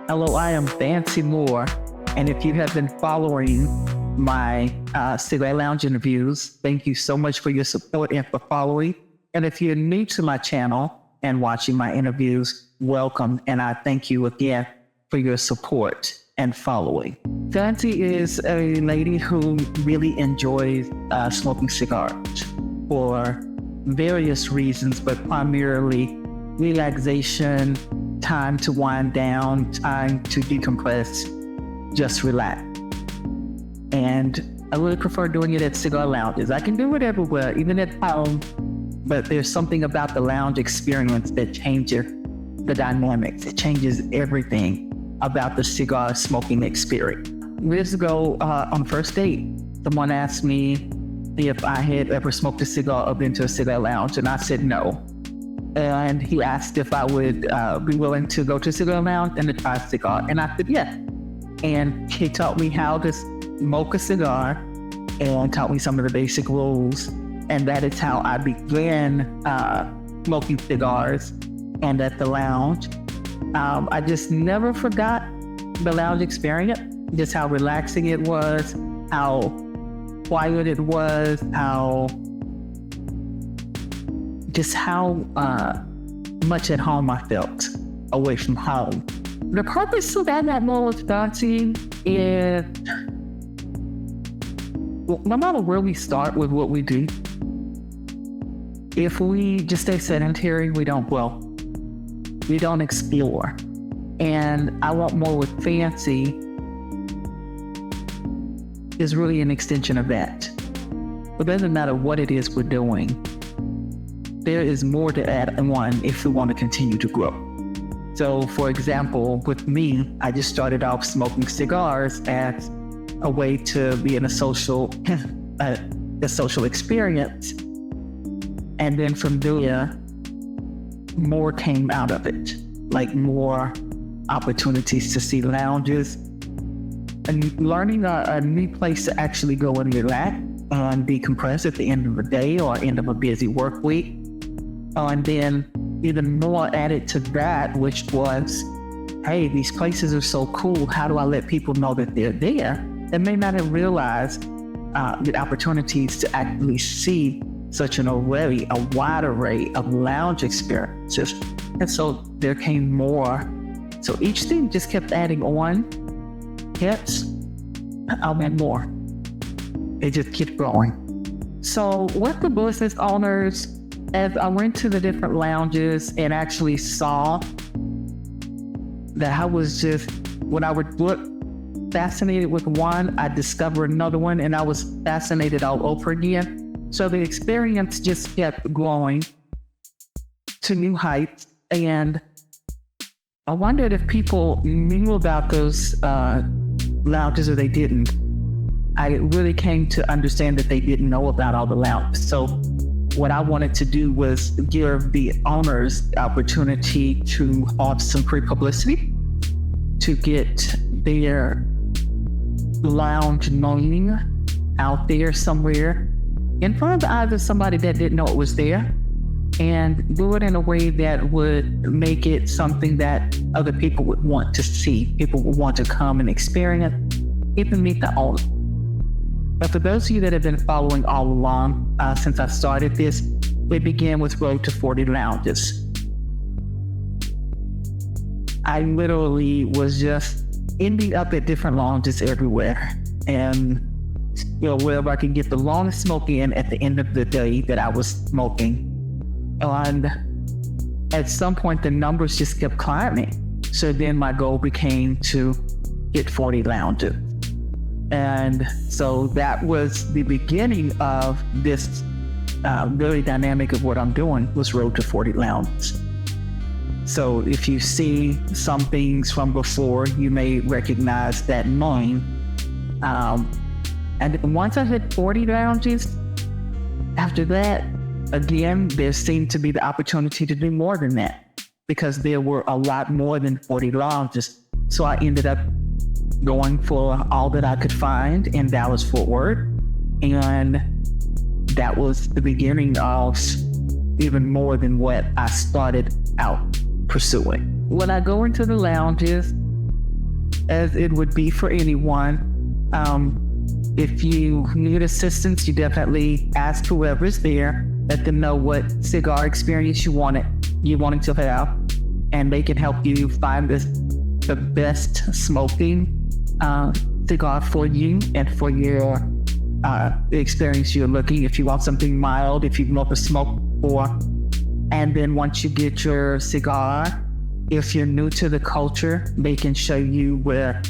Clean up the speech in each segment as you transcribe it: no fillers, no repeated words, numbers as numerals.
Hello, I am Fancie Moore, and if you have been following my cigar lounge interviews, thank you so much for your support and for following. And if you're new to my channel and watching my interviews, welcome, and I thank you again for your support and following. Fancie is a lady who really enjoys smoking cigars for various reasons, but primarily relaxation, time to wind down, time to decompress, just relax. And I really prefer doing it at cigar lounges. I can do it everywhere, even at home, but there's something about the lounge experience that changes the dynamics. It changes everything about the cigar smoking experience. Years ago, on first date, someone asked me if I had ever smoked a cigar or been to a cigar lounge, and I said no. And he asked if I would be willing to go to a cigar lounge and to try a cigar, and I said yes. And he taught me how to smoke a cigar and taught me some of the basic rules, and that is how I began smoking cigars and at the lounge. I just never forgot the lounge experience, just how relaxing it was, how quiet it was, how much at home I felt away from home. The purpose of that moment with Fancie is, well, no matter where we start with what we do, if we just stay sedentary, we don't grow. We don't explore. And I Want More with Fancie is really an extension of that. It doesn't matter what it is we're doing. There is more to add on if we want to continue to grow. So, for example, with me, I just started off smoking cigars as a way to be in a social experience. And then from there, more came out of it, like more opportunities to see lounges and learning a new place to actually go and relax and decompress at the end of the day or end of a busy work week. And then even more added to that, which was, hey, these places are so cool. How do I let people know that they're there? They may not have realized the opportunities to actually see such a wide array of lounge experiences. And so there came more. So each thing just kept adding on. Yes, I want more. It just kept growing. So with the business owners, as I went to the different lounges and actually saw that I was just, when I would look fascinated with one, I discovered another one, and I was fascinated all over again. So the experience just kept growing to new heights, and I wondered if people knew about those lounges or they didn't. I really came to understand that they didn't know about all the lounges. So what I wanted to do was give the owners the opportunity to have some free publicity, to get their lounge name out there somewhere in front of the eyes of somebody that didn't know it was there, and do it in a way that would make it something that other people would want to see. People would want to come and experience, even meet the owner. But for those of you that have been following all along since I started this, we began with Road to 40 Lounges. I literally was just ending up at different lounges everywhere. And wherever I could get the longest smoke in at the end of the day that I was smoking. And at some point, the numbers just kept climbing. So then my goal became to hit 40 lounges. And so that was the beginning of this very dynamic of what I'm doing, was Road to 40 Lounges. So if you see some things from before, you may recognize that name. And once I hit 40 lounges, after that, again, there seemed to be the opportunity to do more than that, because there were a lot more than 40 lounges. So I ended up going for all that I could find in Dallas-Fort Worth, and that was the beginning of even more than what I started out pursuing. When I go into the lounges, as it would be for anyone. If you need assistance, you definitely ask whoever's there. Let them know what cigar experience you wanted to have, and they can help you find the best smoking cigar for you and for your experience you're looking. If you want something mild, if you've never smoked before, and then once you get your cigar, if you're new to the culture, they can show you where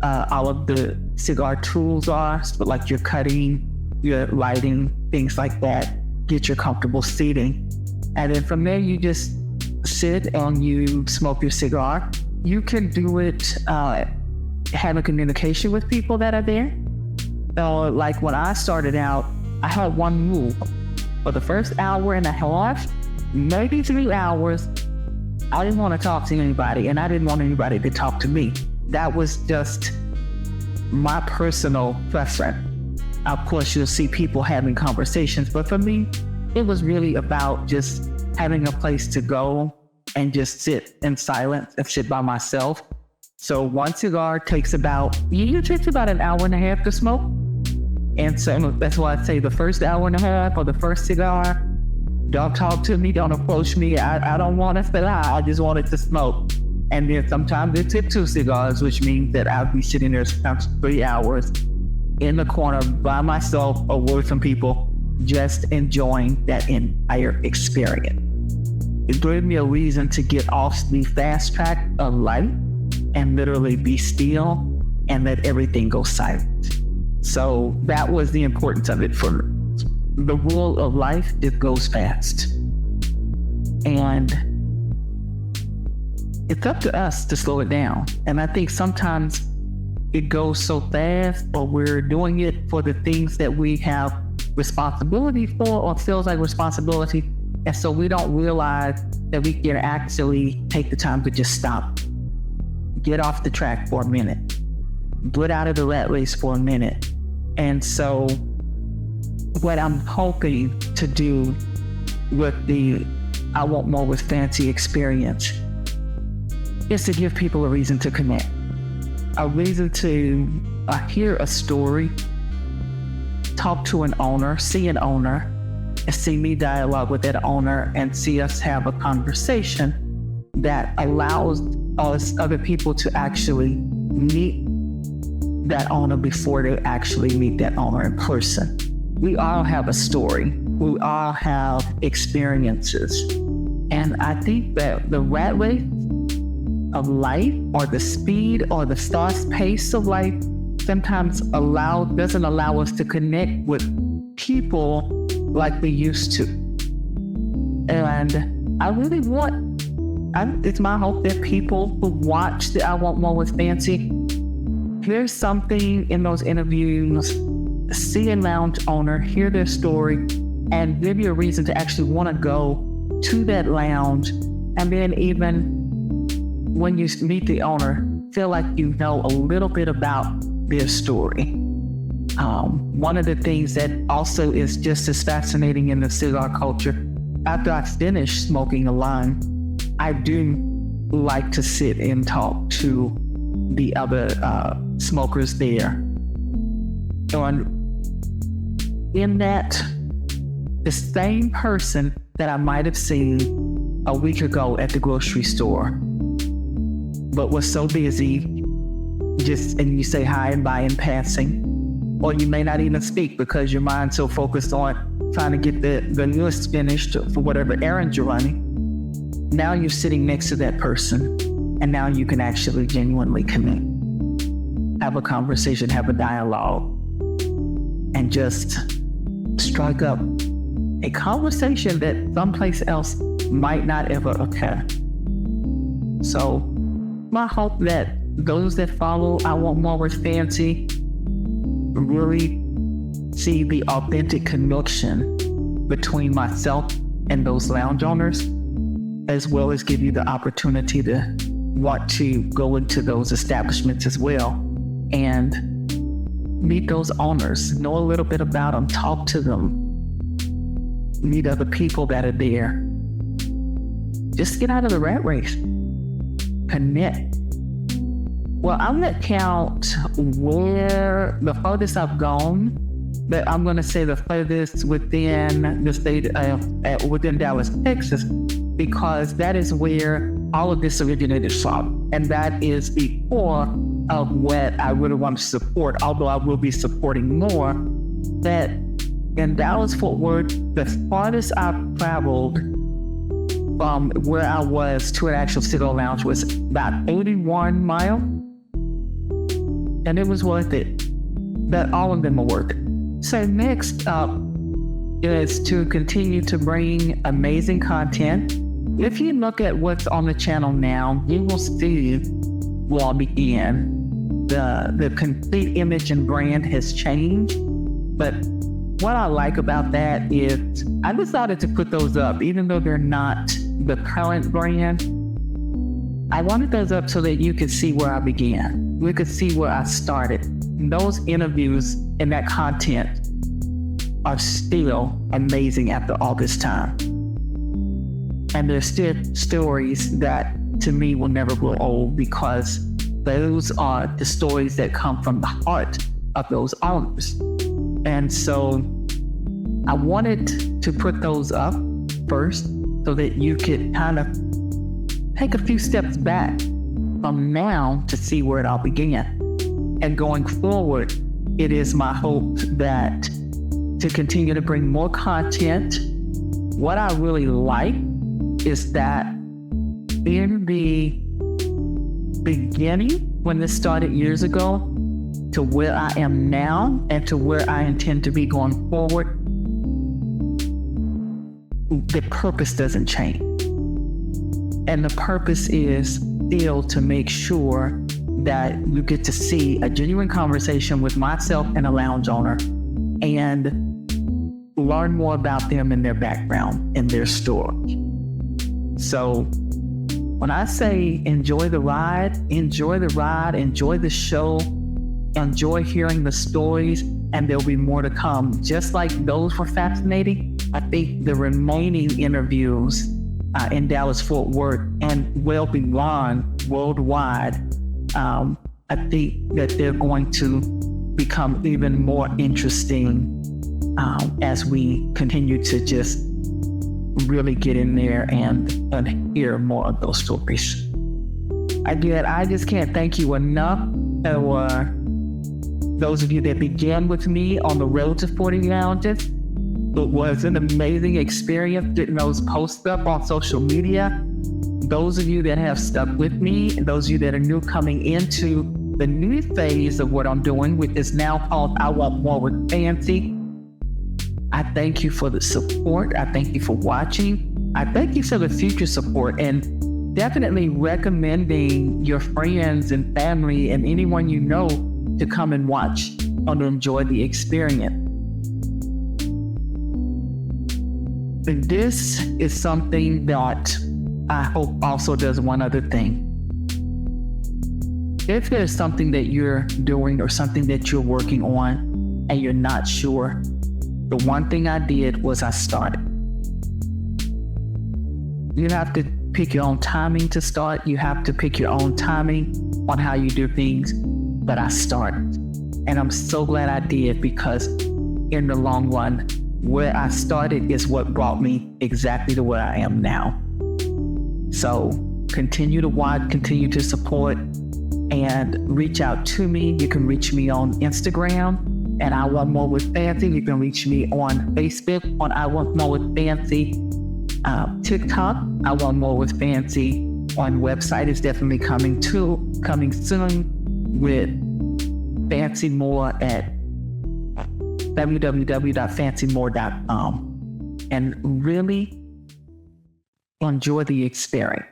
all of the cigar tools are, so like your cutting, your lighting, things like that. Get your comfortable seating. And then from there, you just sit and you smoke your cigar. You can do it having communication with people that are there. Like when I started out, I had one rule. For the first hour and a half, maybe 3 hours, I didn't want to talk to anybody, and I didn't want anybody to talk to me. That was just my personal preference. Of course, you'll see people having conversations, but for me, it was really about just having a place to go and just sit in silence and sit by myself. So one cigar takes about an hour and a half to smoke. And so that's why I say the first hour and a half or the first cigar, don't talk to me, don't approach me. I don't want to sit out. I just wanted to smoke. And then sometimes it's 2 cigars, which means that I'll be sitting there sometimes 3 hours in the corner by myself or with some people, just enjoying that entire experience. It gave me a reason to get off the fast track of life and literally be still and let everything go silent. So that was the importance of it for me. The rule of life, it goes fast. And it's up to us to slow it down. And I think sometimes it goes so fast, or we're doing it for the things that we have responsibility for or feels like responsibility. And so we don't realize that we can actually take the time to just stop, get off the track for a minute, get out of the rat race for a minute. And so what I'm hoping to do with the I Want More with Fancie experience is to give people a reason to connect, a reason to hear a story, talk to an owner, see an owner, and see me dialogue with that owner and see us have a conversation that allows us other people to actually meet that owner before they actually meet that owner in person. We all have a story. We all have experiences. And I think that the rat race of life, or the speed or the fast pace of life, sometimes doesn't allow us to connect with people like we used to. And I really it's my hope that people who watch the I Want More with Fancie hear something in those interviews, see a lounge owner, hear their story, and give you a reason to actually want to go to that lounge. And then even when you meet the owner, feel like you know a little bit about their story. One of the things that also is just as fascinating in the cigar culture, after I finish smoking a line, I do like to sit and talk to the other smokers there. And in that, the same person that I might have seen a week ago at the grocery store, but was so busy, and you say hi and bye in passing, or you may not even speak because your mind's so focused on trying to get the list finished for whatever errand you're running. Now you're sitting next to that person, and now you can actually genuinely connect, have a conversation, have a dialogue, and just strike up a conversation that someplace else might not ever occur. So my hope that those that follow I Want More with Fancie really see the authentic connection between myself and those lounge owners, as well as give you the opportunity to want to go into those establishments as well and meet those owners, know a little bit about them, talk to them, meet other people that are there. Just get out of the rat race, connect, Well, I'm going to count where the farthest I've gone, but I'm going to say the furthest within the state within Dallas, Texas, because that is where all of this originated from. And that is before of what I really want to support, although I will be supporting more. That in Dallas-Fort Worth, the farthest I've traveled from where I was to an actual cigar lounge was about 81 miles. And it was worth it. But all of them are worth it. So next up is to continue to bring amazing content. If you look at what's on the channel now, you will see where I began. The complete image and brand has changed. But what I like about that is I decided to put those up, even though they're not the current brand. I wanted those up so that you could see where I began. We could see where I started. And those interviews and that content are still amazing after all this time. And there's still stories that to me will never grow old, because those are the stories that come from the heart of those owners. And so I wanted to put those up first so that you could kind of take a few steps back from now to see where it all began. And going forward, it is my hope that to continue to bring more content. What I really like is that in the beginning, when this started years ago, to where I am now and to where I intend to be going forward, the purpose doesn't change. And the purpose is still to make sure that you get to see a genuine conversation with myself and a lounge owner and learn more about them and their background and their story. So when I say enjoy the ride, enjoy the show, enjoy hearing the stories, and there'll be more to come. Just like those were fascinating, I think the remaining interviews in Dallas-Fort Worth and well beyond worldwide, I think that they're going to become even more interesting as we continue to just really get in there and hear more of those stories. I just can't thank you enough for those of you that began with me on the road to 40 lounges. It was an amazing experience getting those posts up on social media. Those of you that have stuck with me, and those of you that are new coming into the new phase of what I'm doing, which is now called I Want More with Fancie, I thank you for the support. I thank you for watching. I thank you for the future support, and definitely recommending your friends and family and anyone you know to come and watch and enjoy the experience. And this is something that I hope also does one other thing. If there's something that you're doing or something that you're working on and you're not sure, the one thing I did was I started. You have to pick your own timing to start. You have to pick your own timing on how you do things, but I started. And I'm so glad I did, because in the long run, where I started is what brought me exactly to where I am now. So continue to watch, continue to support, and reach out to me. You can reach me on Instagram and I Want More with Fancie. You can reach me on Facebook on I Want More with Fancie. TikTok, I Want More with Fancie. On website is definitely coming soon with Fancie Moore at www.fancymoore.com, and really enjoy the experience.